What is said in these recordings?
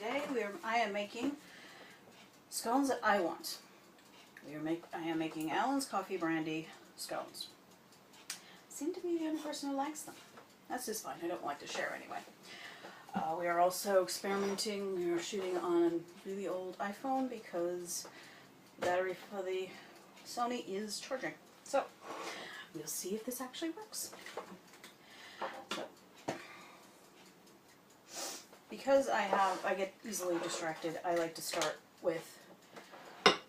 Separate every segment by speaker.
Speaker 1: Today I am making scones that I want. I am making Allen's Coffee Brandy Scones. I seem to be the only person who likes them. That's just fine. I don't like to share anyway. We are also experimenting. We are shooting on a really old iPhone because the battery for the Sony is charging. So we'll see if this actually works. So, because I get easily distracted, I like to start with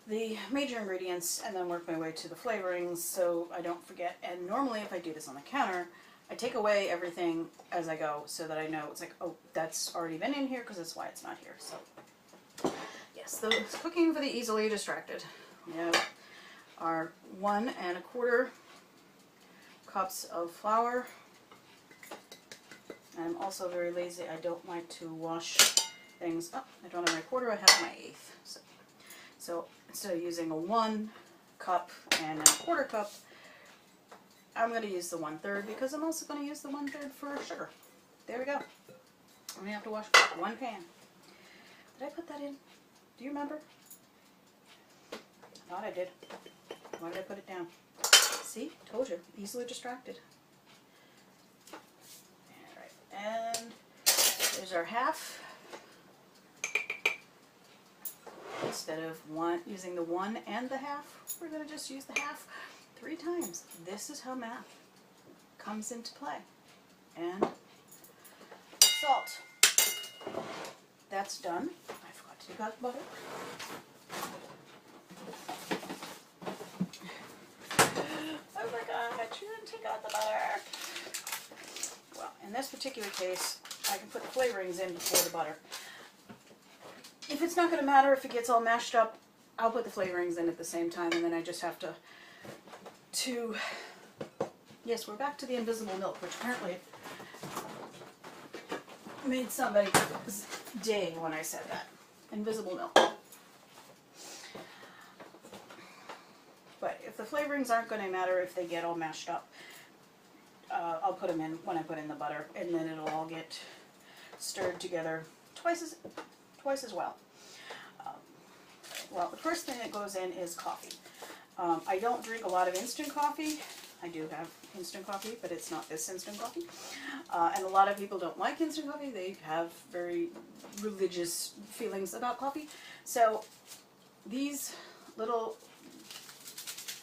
Speaker 1: the major ingredients and then work my way to the flavorings so I don't forget. And normally if I do this on the counter, I take away everything as I go so that I know it's like, oh, that's already been in here because that's why it's not here. So yes, the cooking for the easily distracted. We have our 1 1/4 cups of flour. I'm also very lazy. I don't like to wash things up. I don't have my 1/4, I have my 1/8. So instead of using a 1 cup and a 1/4 cup, I'm going to use the 1/3 because I'm also going to use the 1/3 for sugar. There we go. I'm going to have to wash 1 pan. Did I put that in? Do you remember? I thought I did. Why did I put it down? See? Told you. Easily distracted. Alright. And there's our half. Instead of using the 1 and the half, we're going to just use the half 3 times. This is how math comes into play. And salt. That's done. I forgot to take out the butter. Oh my god, I shouldn't take out the butter. Well, in this particular case, I can put the flavorings in before the butter. If it's not going to matter if it gets all mashed up, I'll put the flavorings in at the same time, and then I just have to yes, we're back to the invisible milk, which apparently made somebody's day when I said that. Invisible milk. But if the flavorings aren't going to matter if they get all mashed up, I'll put them in when I put in the butter, and then it'll all get stirred together twice as well. Well, the first thing that goes in is coffee. I don't drink a lot of instant coffee. I do have instant coffee, but it's not this instant coffee. And a lot of people don't like instant coffee. They have very religious feelings about coffee. So these little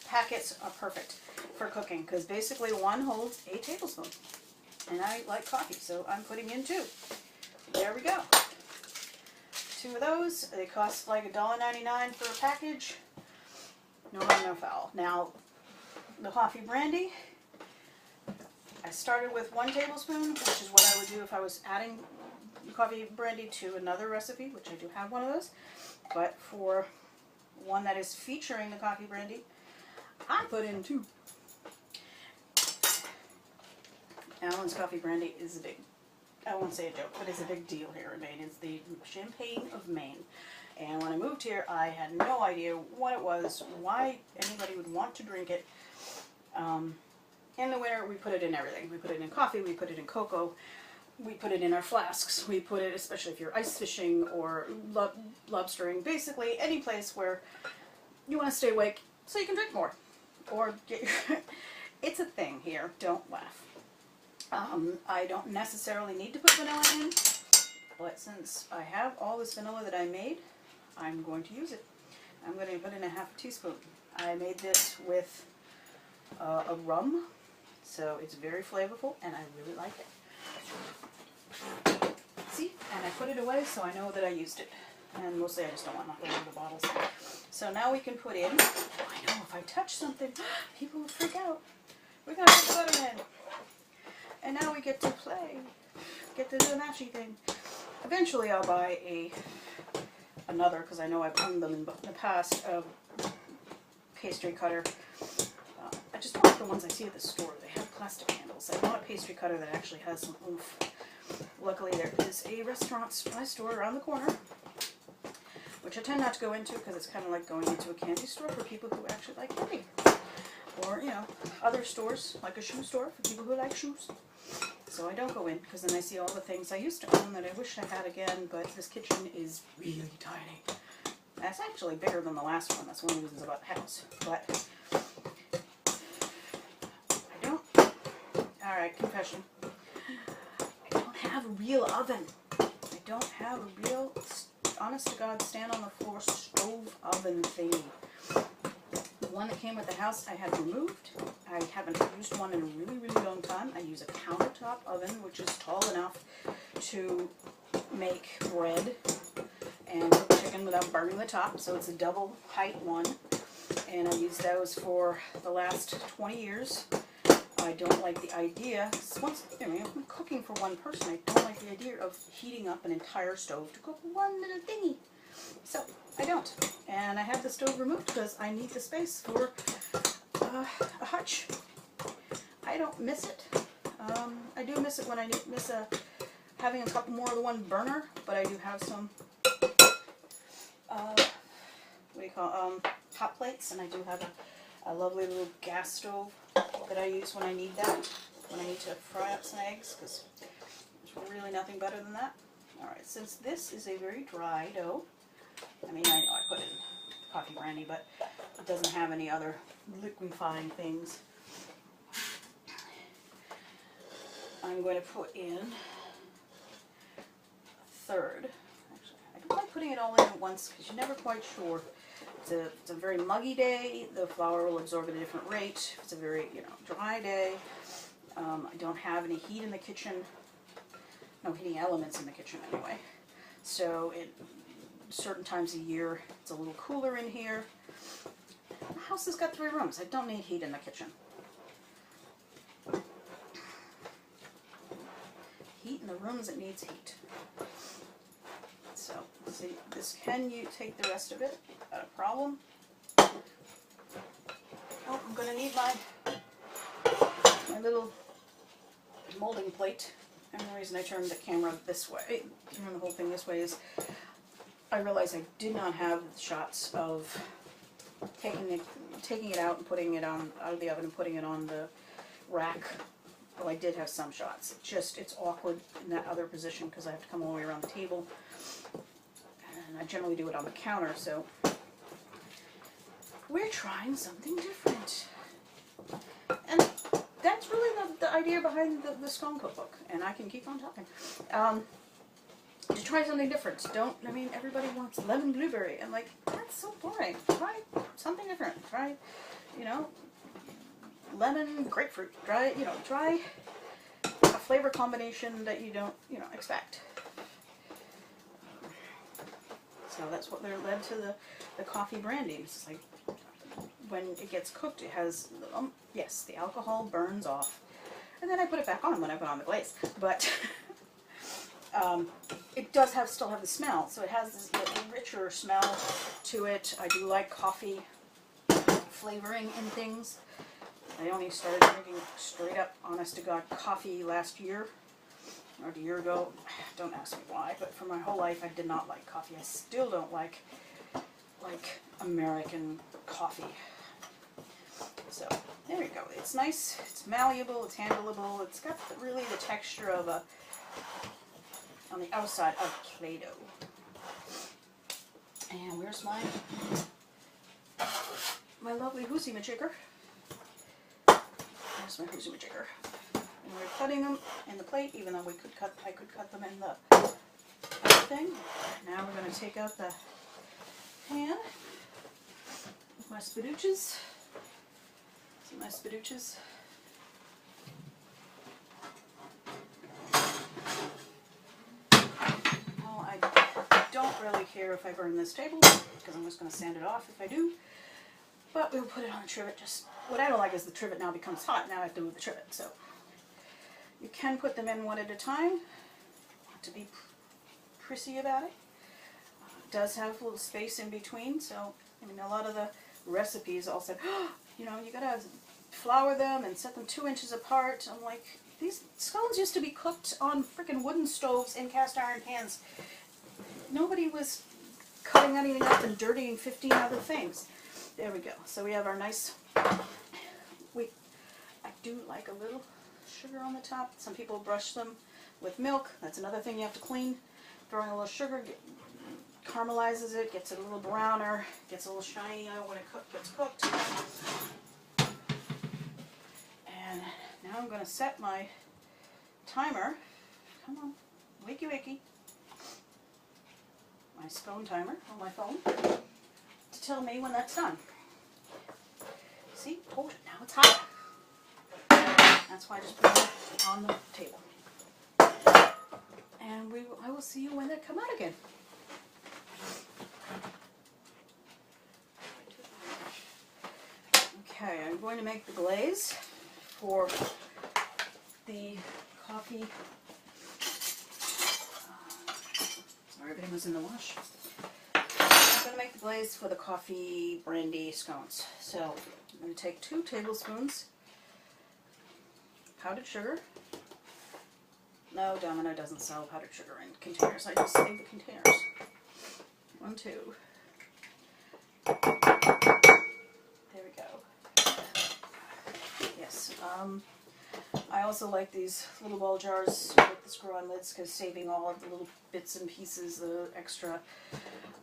Speaker 1: packets are perfect for cooking because basically one holds a tablespoon. And I like coffee, so I'm putting in 2. There we go. 2 of those. They cost like $1.99 for a package. No harm, no foul. Now, the coffee brandy, I started with 1 tablespoon, which is what I would do if I was adding coffee brandy to another recipe, which I do have one of those. But for one that is featuring the coffee brandy, I put in 2. Allen's Coffee Brandy is a big, I won't say a joke, but it's a big deal here in Maine. It's the Champagne of Maine. And when I moved here, I had no idea what it was, why anybody would want to drink it. In the winter, we put it in everything. We put it in coffee, we put it in cocoa, we put it in our flasks. We put it, especially if you're ice fishing or lobstering, basically any place where you want to stay awake so you can drink more. Or get your it's a thing here, don't laugh. I don't necessarily need to put vanilla in, but since I have all this vanilla that I made, I'm going to use it. I'm going to put in a half a teaspoon. I made this with a rum, so it's very flavorful, and I really like it. See? And I put it away so I know that I used it. And mostly I just don't want nothing in the bottles. So now we can put in, I know if I touch something, people will freak out. We got to put the butter in. And now we get to play. Get to do the matchy thing. Eventually I'll buy another, because I know I've owned them in the past, pastry cutter. I just want the ones I see at the store. They have plastic handles. I want a pastry cutter that actually has some oomph. Luckily there is a restaurant supply store around the corner, which I tend not to go into because it's kind of like going into a candy store for people who actually like candy. Or, you know, other stores, like a shoe store for people who like shoes. So I don't go in, because then I see all the things I used to own that I wish I had again, but this kitchen is really tiny. That's actually bigger than the last one. That's one of the reasons about the house. But I don't, alright, confession. I don't have a real oven. I don't have a real, honest to God, stand on the floor stove oven thingy. The one that came with the house I had removed. I haven't used one in a really, really long time. I use a countertop oven, which is tall enough to make bread and cook chicken without burning the top. So it's a double height one. And I use those for the last 20 years. I don't like the idea, once, I mean, I'm cooking for one person, I don't like the idea of heating up an entire stove to cook one little thingy. So, I don't. And I have the stove removed because I need the space for a hutch. I don't miss it. I do miss it when I miss having a couple more of the one burner, but I do have some, what do you call hot plates, and I do have a lovely little gas stove that I use when I need that, when I need to fry up some eggs, because there's really nothing better than that. Alright, since this is a very dry dough, I mean, I know I put in coffee brandy, but it doesn't have any other liquefying things. I'm going to put in a third. Actually, I don't like putting it all in at once because you're never quite sure. It's a very muggy day, the flour will absorb at a different rate. If it's a very, dry day, I don't have any heat in the kitchen. No heating elements in the kitchen anyway. So certain times a year, it's a little cooler in here. The house has got 3 rooms. I don't need heat in the kitchen. Heat in the rooms, it needs heat. So, see, this can you take the rest of it, not a problem. Oh, I'm going to need my little molding plate. And the reason I turned the camera this way, turn the whole thing this way, is I realized I did not have shots of taking it out and putting it out of the oven and putting it on the rack. Well, I did have some shots. It's awkward in that other position because I have to come all the way around the table. And I generally do it on the counter, so we're trying something different. And that's really the idea behind the scone cookbook. And I can keep on talking. To try something different. Everybody wants lemon blueberry. I'm like, that's so boring. Try something different. Try, lemon grapefruit. Try a flavor combination that you don't, expect. So that's what led to the coffee brandy. It's like, when it gets cooked, it has, yes, the alcohol burns off. And then I put it back on when I put on the glaze. But it does still have the smell, so it has this richer smell to it. I do like coffee flavoring in things. I only started drinking straight up, honest to God, coffee last year, or a year ago. Don't ask me why, but for my whole life I did not like coffee. I still don't like American coffee. So, there we go. It's nice, it's malleable, it's handleable, it's got really the texture of on the outside of Play-Doh. And where's my lovely fussy majigger? There's my fussy majigger. And we're cutting them in the plate, even though I could cut them in the other thing. Now we're going to take out the pan with my spaduches. See my spaduches? I don't really care if I burn this table, because I'm just going to sand it off if I do. But we'll put it on the trivet. What I don't like is the trivet now becomes hot. Now I have to move the trivet. So you can put them in one at a time. Not to be prissy about it. It does have a little space in between. So a lot of the recipes all said, you gotta flour them and set them 2 inches apart. I'm like, these scones used to be cooked on freaking wooden stoves in cast iron pans. Nobody was cutting anything up and dirtying 15 other things. There we go. So we have our nice, I do like a little sugar on the top. Some people brush them with milk. That's another thing you have to clean. Throwing a little sugar caramelizes it, gets it a little browner, gets a little shinier when it gets cooked. And now I'm going to set my timer. Come on, wakey wakey. My scone timer on my phone to tell me when that's done. See? Oh, now it's hot. That's why I just put it on the table. And I will see you when they come out again. Okay, I'm going to make the glaze for the coffee. Sorry, everything was in the wash. I'm going to make the glaze for the coffee brandy scones. So I'm going to take 2 tablespoons powdered sugar. No, Domino doesn't sell powdered sugar in containers. I just save the containers. 1, 2. There we go. Yes. I also like these little ball jars with the screw-on lids because saving all of the little bits and pieces, the extra,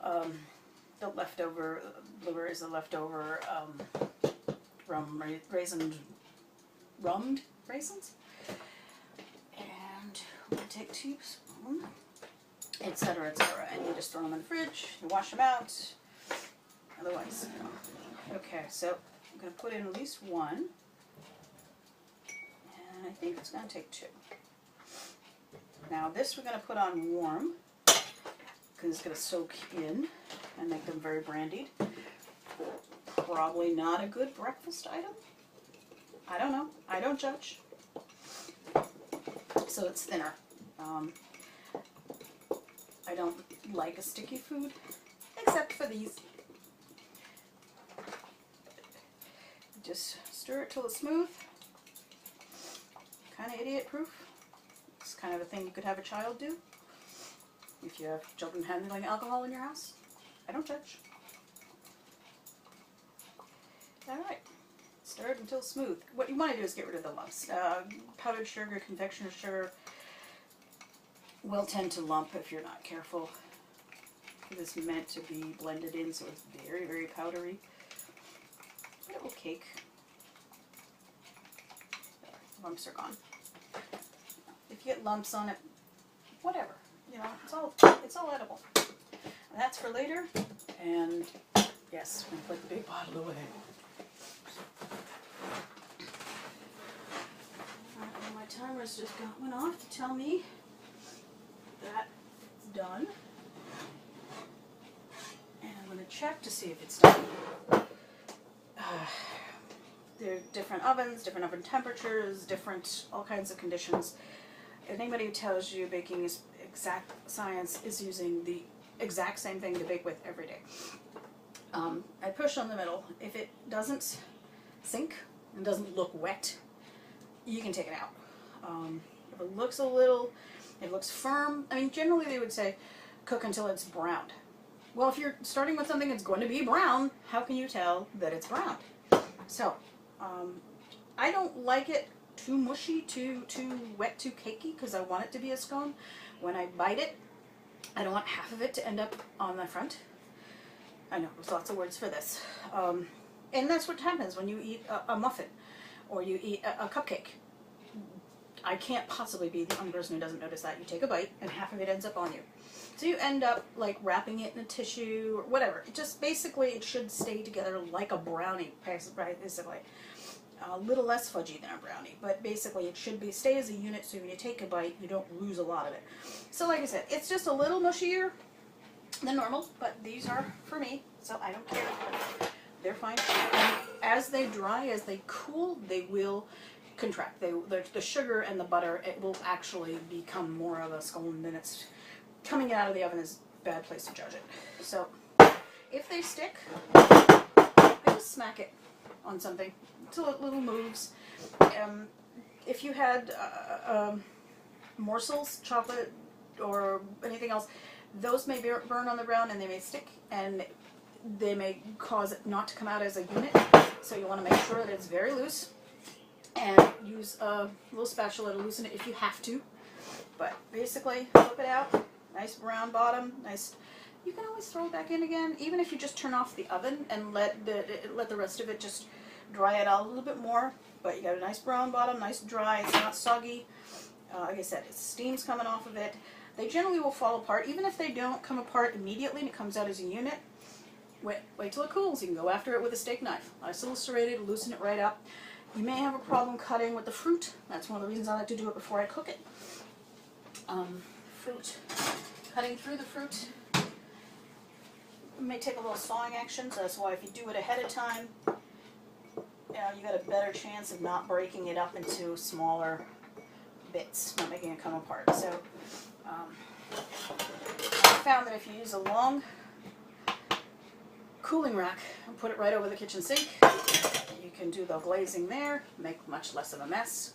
Speaker 1: the leftover, liver is the leftover rummed raisins. And we'll take 2 spoons, etc., etc. And you just throw them in the fridge, you wash them out, otherwise, Okay, so I'm going to put in at least 1, and I think it's going to take 2. Now this we're going to put on warm, because it's going to soak in and make them very brandied. Probably not a good breakfast item. I don't know. I don't judge. So it's thinner. I don't like a sticky food, except for these. Just stir it till it's smooth. Kind of idiot-proof. It's kind of a thing you could have a child do. If you have children handling alcohol in your house. I don't judge. Alright. Stir it until smooth. What you want to do is get rid of the lumps. Powdered sugar, confectioner's sugar will tend to lump if you're not careful. It is meant to be blended in, so it's very, very powdery. But it will cake. There, lumps are gone. If you get lumps on it, whatever. You know, it's all edible. And that's for later. And yes, I'm going to put the big bottle away. Alright, my timer's just went off to tell me that it's done. And I'm going to check to see if it's done. There are different ovens, different oven temperatures, all kinds of conditions. Anybody who tells you baking is exact science is using the exact same thing to bake with every day. I push on the middle. If it doesn't sink and doesn't look wet, you can take it out. If it looks it looks firm. I mean, generally they would say cook until it's browned. Well, if you're starting with something that's going to be brown, how can you tell that it's browned? So, I don't like it too mushy, too wet, too cakey, because I want it to be a scone. When I bite it, I don't want half of it to end up on the front. I know, there's lots of words for this. And that's what happens when you eat a muffin, or you eat a cupcake. I can't possibly be the only person who doesn't notice that. You take a bite, and half of it ends up on you. So you end up like wrapping it in a tissue, or whatever. It just, basically, it should stay together like a brownie, basically. A little less fudgy than a brownie, but basically it should stay as a unit, so when you take a bite, you don't lose a lot of it. So like I said, it's just a little mushier than normal, but these are for me, so I don't care. They're fine. And as they dry, as they cool, they will contract. The sugar and the butter, it will actually become more of a scone than it's coming out of the oven is a bad place to judge it. So if they stick, I just smack it on something until it little moves. If you had morsels, chocolate, or anything else, those may burn on the brown and they may stick, and they may cause it not to come out as a unit. So you want to make sure that it's very loose. and use a little spatula to loosen it if you have to. But basically, flip it out. Nice brown bottom. Nice. You can always throw it back in again, even if you just turn off the oven and let the rest of it just dry it out a little bit more. But you got a nice brown bottom, nice dry. It's not soggy. Like I said, it's steam's coming off of it. They generally will fall apart, even if they don't come apart immediately and it comes out as a unit. Wait till it cools. You can go after it with a steak knife. Nice little serrated, loosen it right up. You may have a problem cutting with the fruit. That's one of the reasons I like to do it before I cook it. Fruit. Cutting through the fruit. It may take a little sawing action, so that's why if you do it ahead of time, you got a better chance of not breaking it up into smaller bits, not making it come apart. So I found that if you use a long cooling rack and put it right over the kitchen sink, you can do the glazing there, make much less of a mess.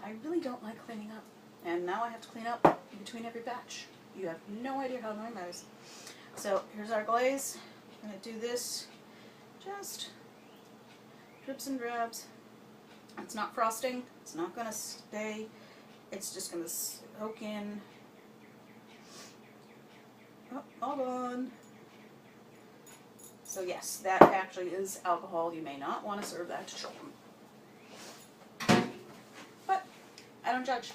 Speaker 1: I really don't like cleaning up, and now I have to clean up in between every batch. You have no idea how annoying that is. So here's our glaze. I'm going to do this just drips and drabs. It's not frosting. It's not going to stay. It's just going to soak in. Oh, all on. So yes, that actually is alcohol. You may not want to serve that to children. But I don't judge.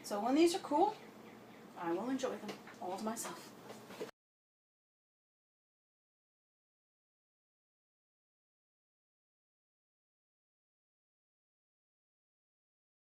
Speaker 1: So when these are cool, I will enjoy them all to myself.